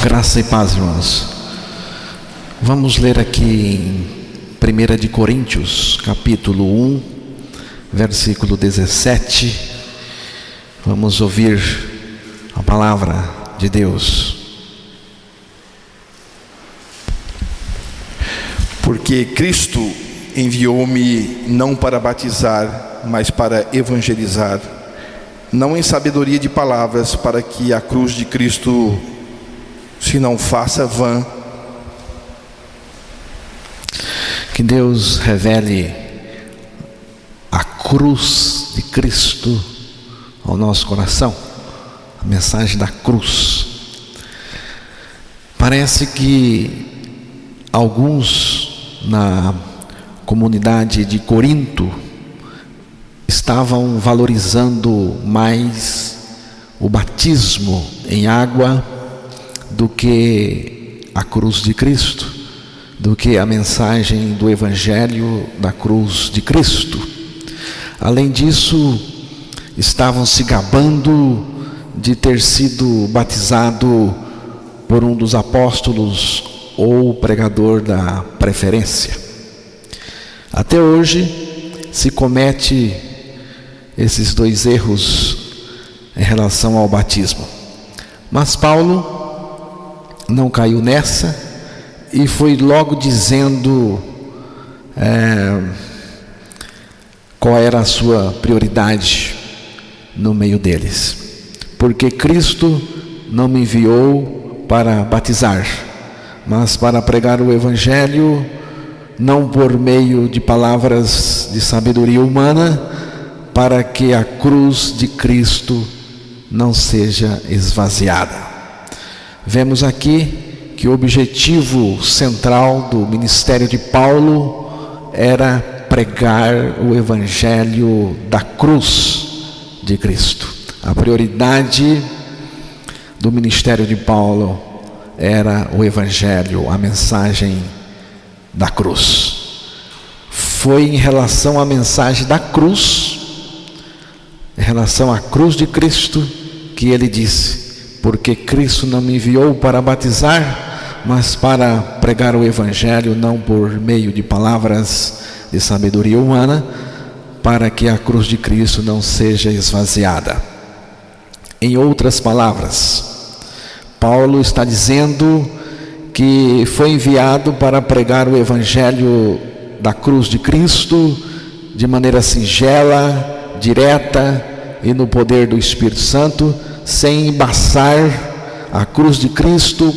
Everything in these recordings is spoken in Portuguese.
Graça e paz, irmãos. Vamos ler aqui em 1 de Coríntios, capítulo 1, versículo 17. Vamos ouvir a palavra de Deus. Porque Cristo enviou-me não para batizar, mas para evangelizar, não em sabedoria de palavras, para que a cruz de Cristo se não faça vã. Que Deus revele a cruz de Cristo ao nosso coração, a mensagem da cruz. Parece que alguns na comunidade de Corinto estavam valorizando mais o batismo em água do que a cruz de Cristo, do que a mensagem do Evangelho da cruz de Cristo. Além disso, estavam se gabando de ter sido batizado por um dos apóstolos ou pregador da preferência. Até hoje se comete esses dois erros em relação ao batismo. Mas Paulo não caiu nessa e foi logo dizendo qual era a sua prioridade no meio deles. Porque Cristo não me enviou para batizar, mas para pregar o Evangelho, não por meio de palavras de sabedoria humana, para que a cruz de Cristo não seja esvaziada. Vemos aqui que o objetivo central do ministério de Paulo era pregar o Evangelho da cruz de Cristo. A prioridade do ministério de Paulo era o Evangelho, a mensagem da cruz. Foi em relação à mensagem da cruz, em relação à cruz de Cristo, que ele disse: porque Cristo não me enviou para batizar, mas para pregar o Evangelho, não por meio de palavras de sabedoria humana, para que a cruz de Cristo não seja esvaziada. Em outras palavras, Paulo está dizendo que foi enviado para pregar o Evangelho da cruz de Cristo de maneira singela, direta e no poder do Espírito Santo, sem embaçar a cruz de Cristo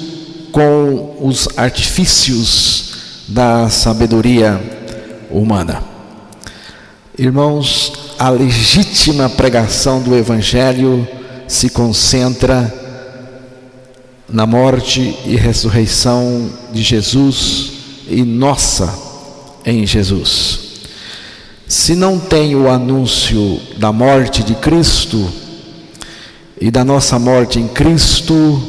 com os artifícios da sabedoria humana. Irmãos, a legítima pregação do Evangelho se concentra na morte e ressurreição de Jesus e nossa em Jesus. Se não tem o anúncio da morte de Cristo e da nossa morte em Cristo,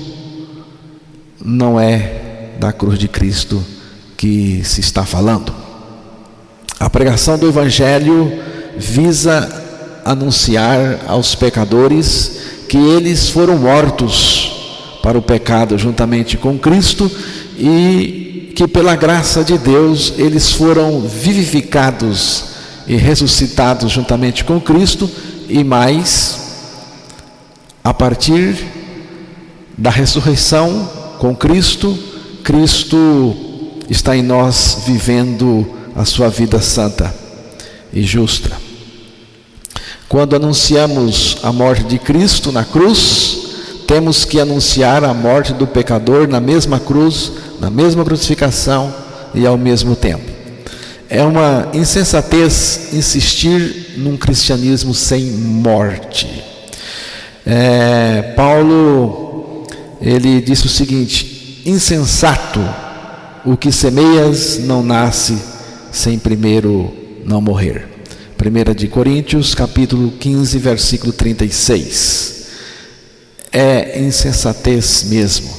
não é da cruz de Cristo que se está falando. A pregação do Evangelho visa anunciar aos pecadores que eles foram mortos para o pecado juntamente com Cristo e que pela graça de Deus eles foram vivificados e ressuscitados juntamente com Cristo, e mais, a partir da ressurreição com Cristo, Cristo está em nós vivendo a sua vida santa e justa. Quando anunciamos a morte de Cristo na cruz, temos que anunciar a morte do pecador na mesma cruz, na mesma crucificação e ao mesmo tempo. É uma insensatez insistir num cristianismo sem morte. Paulo, ele disse o seguinte: insensato, o que semeias não nasce sem primeiro não morrer. 1 de Coríntios, capítulo 15, versículo 36. É insensatez mesmo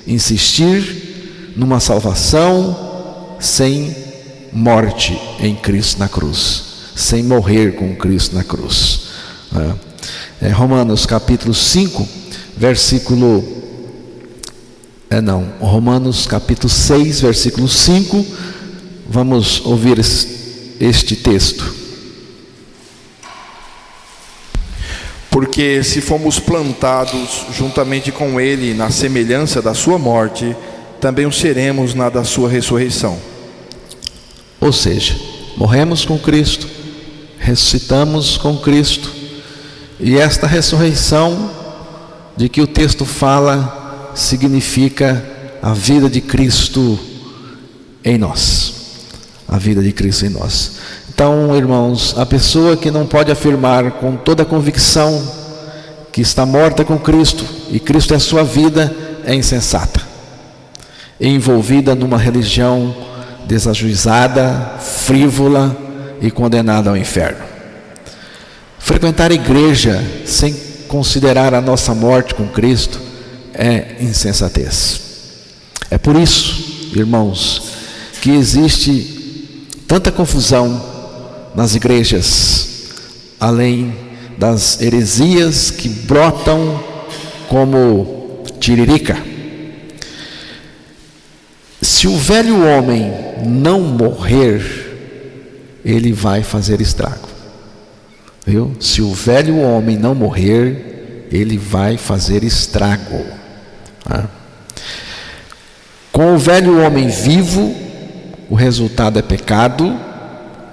insistir numa salvação sem morte em Cristo na cruz, sem morrer com Cristo na cruz. Romanos capítulo 5, versículo Romanos capítulo 6, versículo 5. Vamos ouvir este texto. Porque se fomos plantados juntamente com ele na semelhança da sua morte, também o seremos na da sua ressurreição. Ou seja, morremos com Cristo, ressuscitamos com Cristo, e esta ressurreição de que o texto fala significa a vida de Cristo em nós. A vida de Cristo em nós. Então, irmãos, a pessoa que não pode afirmar com toda a convicção que está morta com Cristo e Cristo é a sua vida, é insensata, envolvida numa religião desajuizada, frívola e condenada ao inferno. Frequentar a igreja sem considerar a nossa morte com Cristo é insensatez. É por isso, irmãos, que existe tanta confusão nas igrejas, além das heresias que brotam como tiririca. Se o velho homem não morrer, ele vai fazer estrago. Viu? Se o velho homem não morrer, ele vai fazer estrago. Com o velho homem vivo, o resultado é pecado,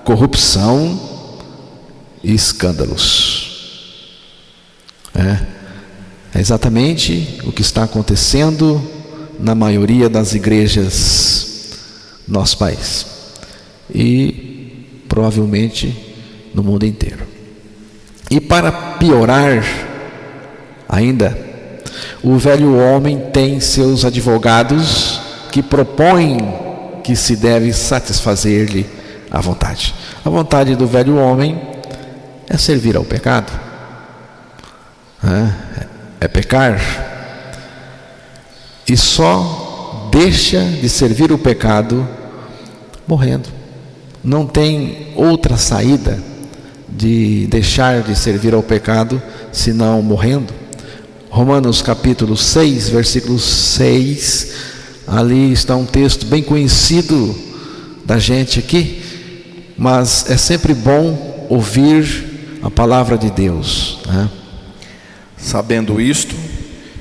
corrupção e escândalos. É exatamente o que está acontecendo na maioria das igrejas do nosso país e provavelmente no mundo inteiro. E para piorar ainda, o velho homem tem seus advogados que propõem que se deve satisfazer-lhe a vontade. A vontade do velho homem é servir ao pecado, é pecar, e só deixa de servir o pecado morrendo. Não tem outra saída de deixar de servir ao pecado senão morrendo. Romanos capítulo 6, versículo 6, ali está um texto bem conhecido da gente aqui, mas é sempre bom ouvir a palavra de Deus, Sabendo isto,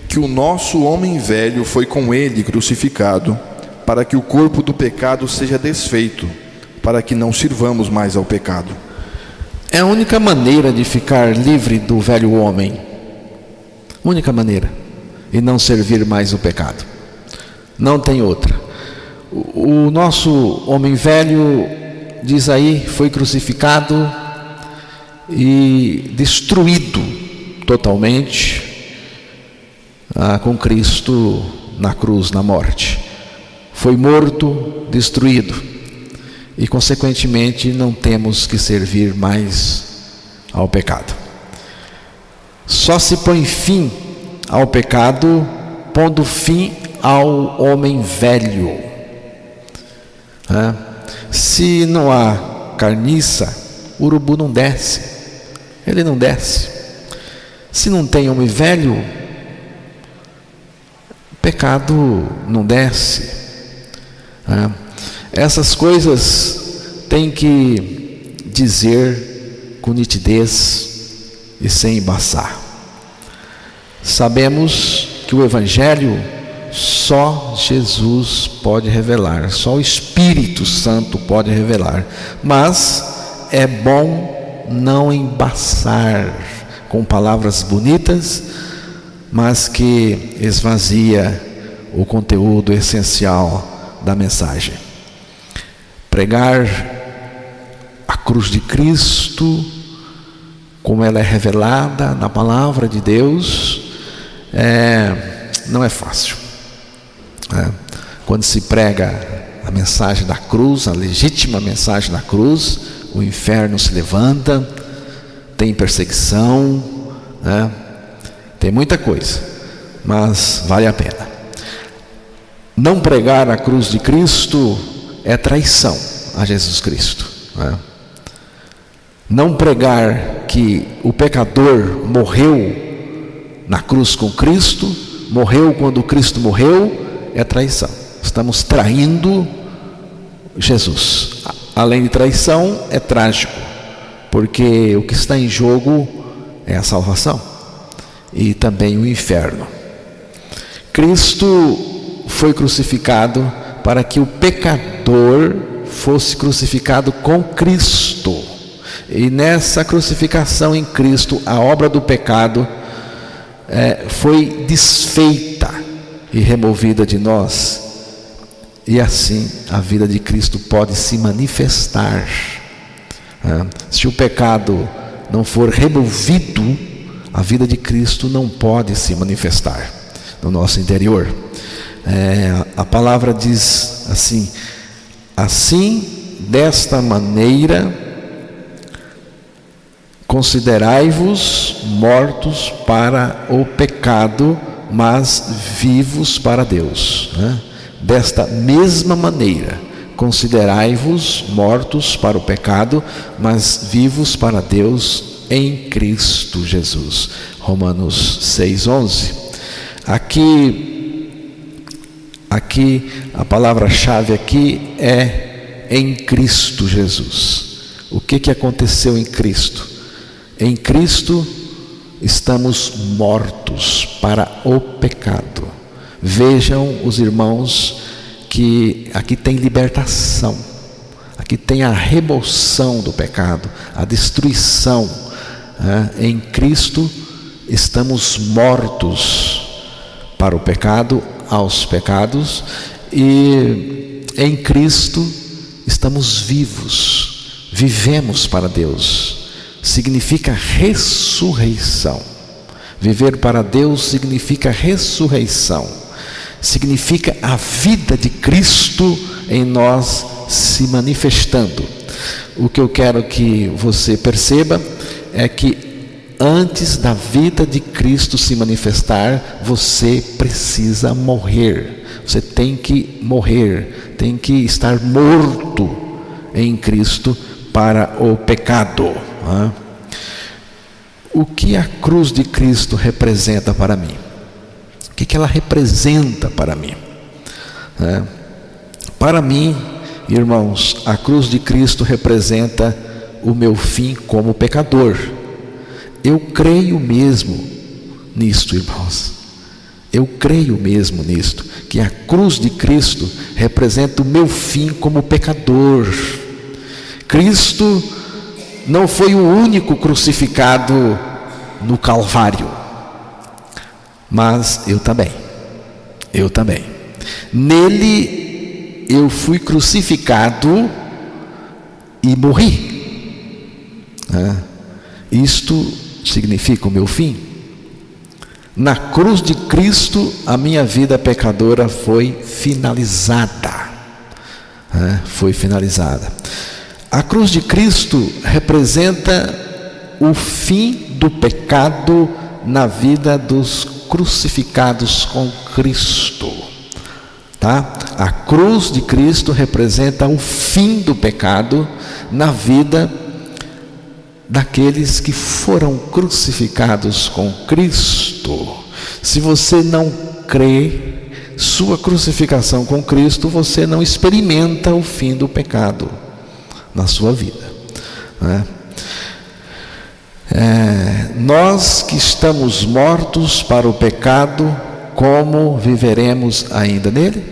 que o nosso homem velho foi com ele crucificado, para que o corpo do pecado seja desfeito, para que não sirvamos mais ao pecado. É a única maneira de ficar livre do velho homem, única maneira, e não servir mais o pecado. Não tem outra. O nosso homem velho, diz aí, foi crucificado e destruído totalmente com Cristo na cruz, na morte. Foi morto, destruído, e consequentemente não temos que servir mais ao pecado. Só se põe fim ao pecado pondo fim ao homem velho. Se não há carniça, o urubu não desce, ele não desce. Se não tem homem velho, pecado não desce. Essas coisas tem que dizer com nitidez e sem embaçar. Sabemos que o Evangelho só Jesus pode revelar, só o Espírito Santo pode revelar, mas é bom não embaçar com palavras bonitas, mas que esvazia o conteúdo essencial da mensagem. Pregar a cruz de Cristo, como ela é revelada na palavra de Deus, não é fácil. Quando se prega a mensagem da cruz, a legítima mensagem da cruz, o inferno se levanta, tem perseguição, tem muita coisa, mas vale a pena. Não pregar a cruz de Cristo é traição a Jesus Cristo. Não pregar que o pecador morreu na cruz com Cristo, morreu quando Cristo morreu, é traição. Estamos traindo Jesus. Além de traição, é trágico, porque o que está em jogo é a salvação e também o inferno. Cristo foi crucificado para que o pecador fosse crucificado com Cristo. E nessa crucificação em Cristo, a obra do pecado foi desfeita e removida de nós. E assim a vida de Cristo pode se manifestar. Se o pecado não for removido, a vida de Cristo não pode se manifestar no nosso interior. A palavra diz assim: assim, desta maneira, considerai-vos mortos para o pecado, mas vivos para Deus. Desta mesma maneira, considerai-vos mortos para o pecado, mas vivos para Deus em Cristo Jesus. Romanos 6:11. Aqui a palavra-chave aqui é em Cristo Jesus. O que aconteceu em Cristo? Em Cristo estamos mortos para o pecado. Vejam os irmãos que aqui tem libertação, aqui tem a remoção do pecado, a destruição. Em Cristo estamos mortos para o pecado, aos pecados, e em Cristo estamos vivos, vivemos para Deus. Significa ressurreição. Viver para Deus significa ressurreição. Significa a vida de Cristo em nós se manifestando. O que eu quero que você perceba é que antes da vida de Cristo se manifestar, você precisa morrer. Você tem que morrer, tem que estar morto em Cristo para o pecado. O que a cruz de Cristo representa para mim? O que ela representa para mim? Para mim, irmãos, a cruz de Cristo representa o meu fim como pecador. Eu creio mesmo nisto, irmãos. Eu creio mesmo nisto, que a cruz de Cristo representa o meu fim como pecador. Cristo não foi o único crucificado no Calvário, mas eu também. Nele eu fui crucificado e morri. Isto significa o meu fim. Na cruz de Cristo, a minha vida pecadora foi finalizada. Foi finalizada. A cruz de Cristo representa o fim do pecado na vida dos crucificados com Cristo. A cruz de Cristo representa o fim do pecado na vida daqueles que foram crucificados com Cristo. Se você não crê sua crucificação com Cristo, você não experimenta o fim do pecado na sua vida. Nós que estamos mortos para o pecado, como viveremos ainda nele?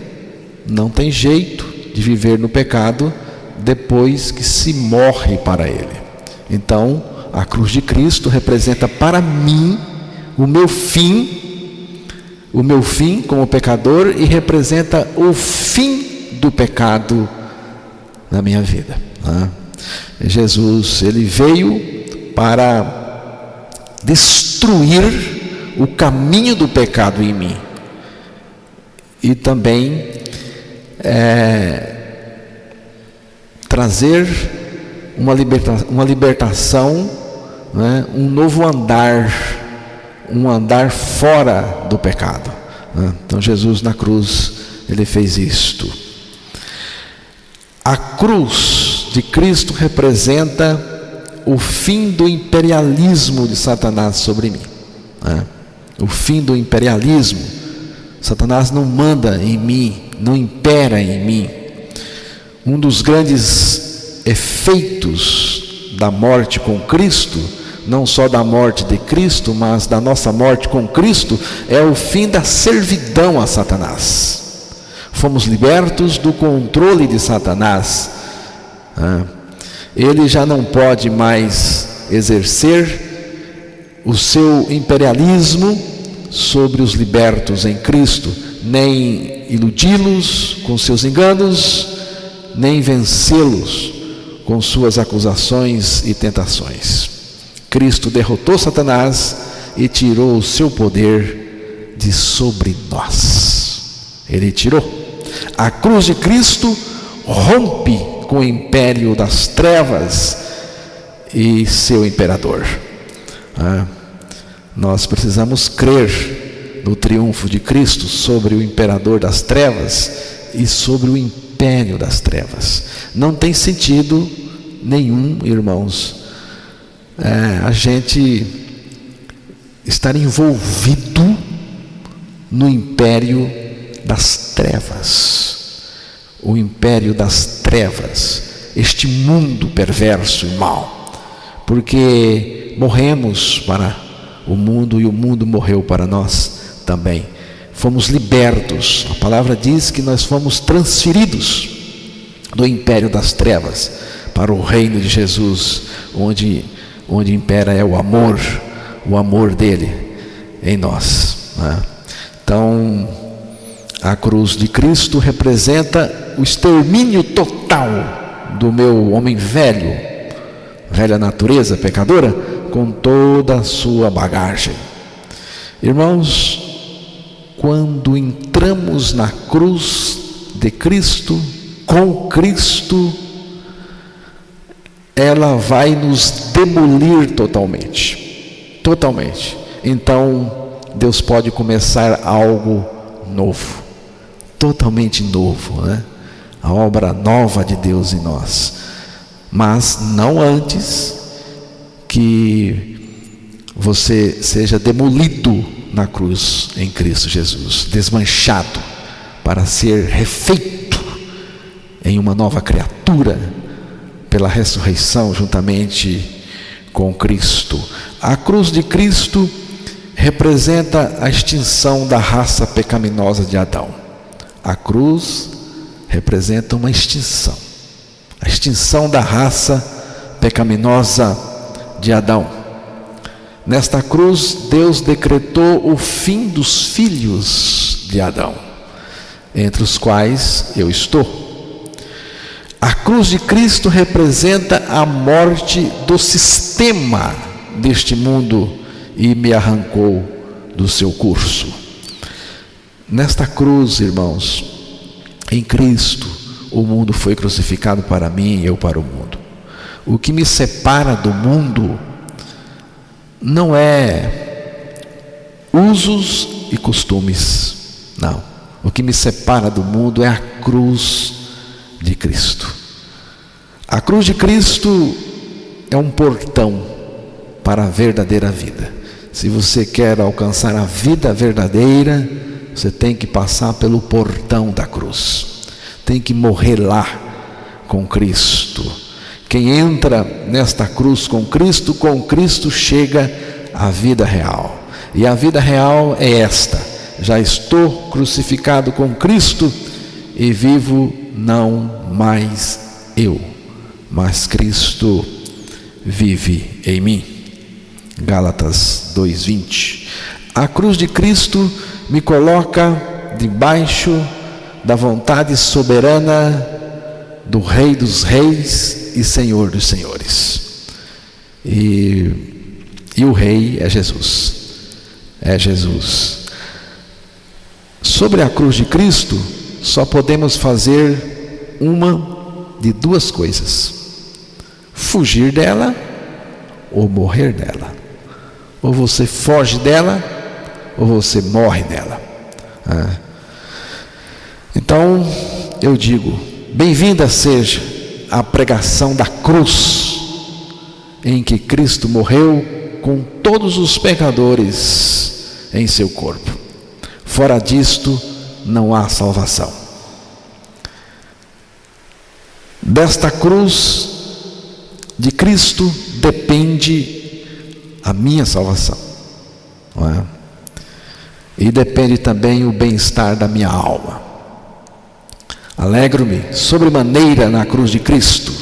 Não tem jeito de viver no pecado depois que se morre para ele. Então, a cruz de Cristo representa para mim o meu fim como pecador, e representa o fim do pecado na minha vida. Jesus, ele veio para destruir o caminho do pecado em mim e também trazer uma libertação, um novo andar, um andar fora do pecado. Então Jesus na cruz, ele fez isto. A cruz de Cristo representa o fim do imperialismo de Satanás sobre mim. O fim do imperialismo. Satanás não manda em mim, não impera em mim. Um dos grandes efeitos da morte com Cristo, não só da morte de Cristo, mas da nossa morte com Cristo, é o fim da servidão a Satanás. Fomos libertos do controle de Satanás. Ele já não pode mais exercer o seu imperialismo sobre os libertos em Cristo, nem iludi-los com seus enganos, nem vencê-los com suas acusações e tentações. Cristo derrotou Satanás e tirou o seu poder de sobre nós. Ele tirou. A cruz de Cristo rompe com o império das trevas e seu imperador. Nós precisamos crer no triunfo de Cristo sobre o imperador das trevas e sobre o império das trevas. Não tem sentido nenhum, irmãos, a gente estar envolvido no império das trevas. O império das trevas, este mundo perverso e mau, porque morremos para o mundo e o mundo morreu para nós também. Fomos libertos. A palavra diz que nós fomos transferidos do império das trevas para o reino de Jesus, onde impera é o amor dele em nós. Então, a cruz de Cristo representa o extermínio total do meu homem velho, velha natureza pecadora, com toda a sua bagagem. Irmãos, quando entramos na cruz de Cristo, com Cristo, ela vai nos demolir totalmente. Totalmente. Então, Deus pode começar algo novo. Totalmente novo, né? A obra nova de Deus em nós. Mas não antes que você seja demolido na cruz em Cristo Jesus, desmanchado para ser refeito em uma nova criatura pela ressurreição juntamente com Cristo. A cruz de Cristo representa a extinção da raça pecaminosa de Adão. A cruz representa uma extinção, a extinção da raça pecaminosa de Adão. Nesta cruz, Deus decretou o fim dos filhos de Adão, entre os quais eu estou. A cruz de Cristo representa a morte do sistema deste mundo e me arrancou do seu curso. Nesta cruz, irmãos, em Cristo, o mundo foi crucificado para mim e eu para o mundo. O que me separa do mundo não é usos e costumes, não. O que me separa do mundo é a cruz de Cristo. A cruz de Cristo é um portão para a verdadeira vida. Se você quer alcançar a vida verdadeira, você tem que passar pelo portão da cruz. Tem que morrer lá com Cristo. Quem entra nesta cruz com Cristo chega à vida real. E a vida real é esta: já estou crucificado com Cristo e vivo não mais eu, mas Cristo vive em mim. Gálatas 2:20. A cruz de Cristo me coloca debaixo da vontade soberana do Rei dos Reis e Senhor dos Senhores. E o Rei é Jesus. É Jesus. Sobre a cruz de Cristo, só podemos fazer uma de duas coisas: fugir dela ou morrer dela. Ou você foge dela, ou você morre nela. Então, eu digo, bem-vinda seja a pregação da cruz, em que Cristo morreu com todos os pecadores em seu corpo. Fora disto não há salvação. Desta cruz de Cristo depende a minha salvação, não é? E depende também o bem-estar da minha alma. Alegro-me sobremaneira na cruz de Cristo,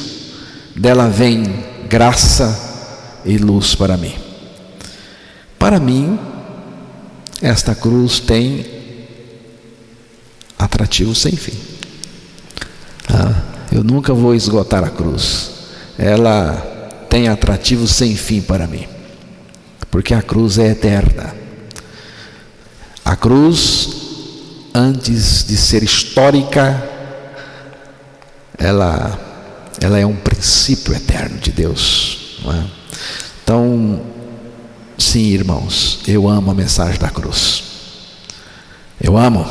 dela vem graça e luz para mim. Para mim, esta cruz tem atrativo sem fim. Eu nunca vou esgotar a cruz. Ela tem atrativo sem fim para mim, porque a cruz é eterna. A cruz, antes de ser histórica, ela é um princípio eterno de Deus, não é? Então, sim, irmãos, eu amo a mensagem da cruz. Eu amo.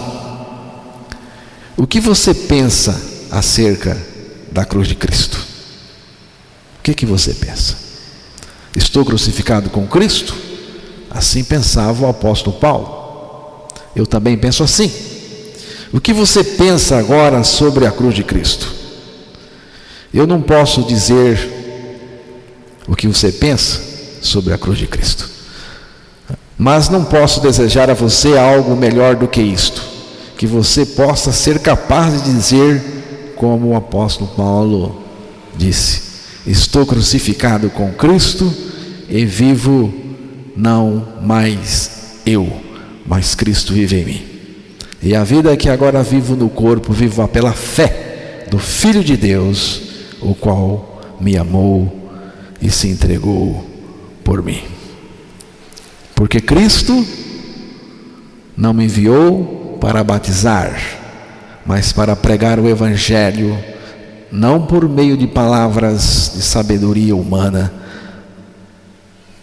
O que você pensa acerca da cruz de Cristo? O que você pensa? Estou crucificado com Cristo? Assim pensava o apóstolo Paulo. Eu também penso assim. O que você pensa agora sobre a cruz de Cristo? Eu não posso dizer o que você pensa sobre a cruz de Cristo, mas não posso desejar a você algo melhor do que isto, que você possa ser capaz de dizer como o apóstolo Paulo disse: estou crucificado com Cristo e vivo não mais eu, mas Cristo vive em mim. E a vida que agora vivo no corpo, vivo pela fé do Filho de Deus, o qual me amou e se entregou por mim. Porque Cristo não me enviou para batizar, mas para pregar o Evangelho, não por meio de palavras de sabedoria humana,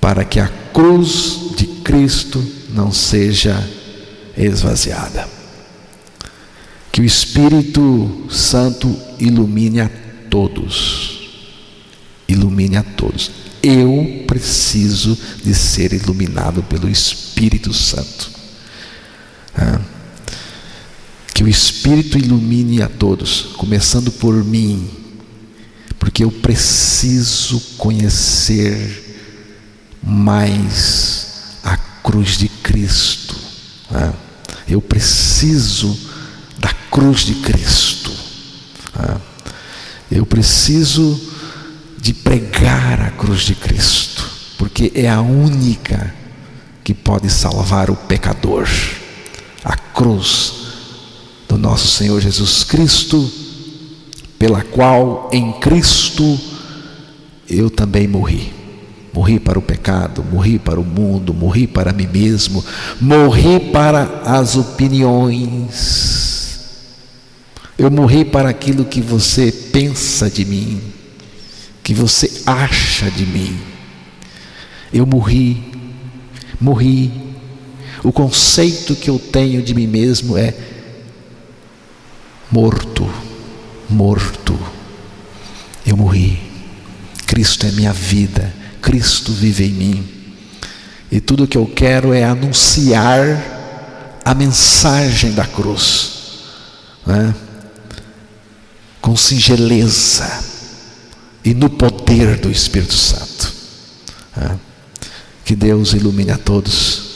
para que a cruz de Cristo não seja esvaziada. Que o Espírito Santo ilumine a todos. Ilumine a todos. Eu preciso de ser iluminado pelo Espírito Santo. Que o Espírito ilumine a todos, começando por mim, porque eu preciso conhecer mais a cruz de Cristo. Eu preciso da cruz de Cristo. Eu preciso de pregar a cruz de Cristo, porque é a única que pode salvar o pecador. A cruz do nosso Senhor Jesus Cristo, pela qual em Cristo eu também morri. Morri para o pecado, morri para o mundo, morri para mim mesmo, morri para as opiniões. Eu morri para aquilo que você pensa de mim, que você acha de mim. Eu morri. O conceito que eu tenho de mim mesmo é morto. Eu morri. Cristo é minha vida. Cristo vive em mim. E tudo que eu quero é anunciar a mensagem da cruz, com singeleza e no poder do Espírito Santo. Que Deus ilumine a todos.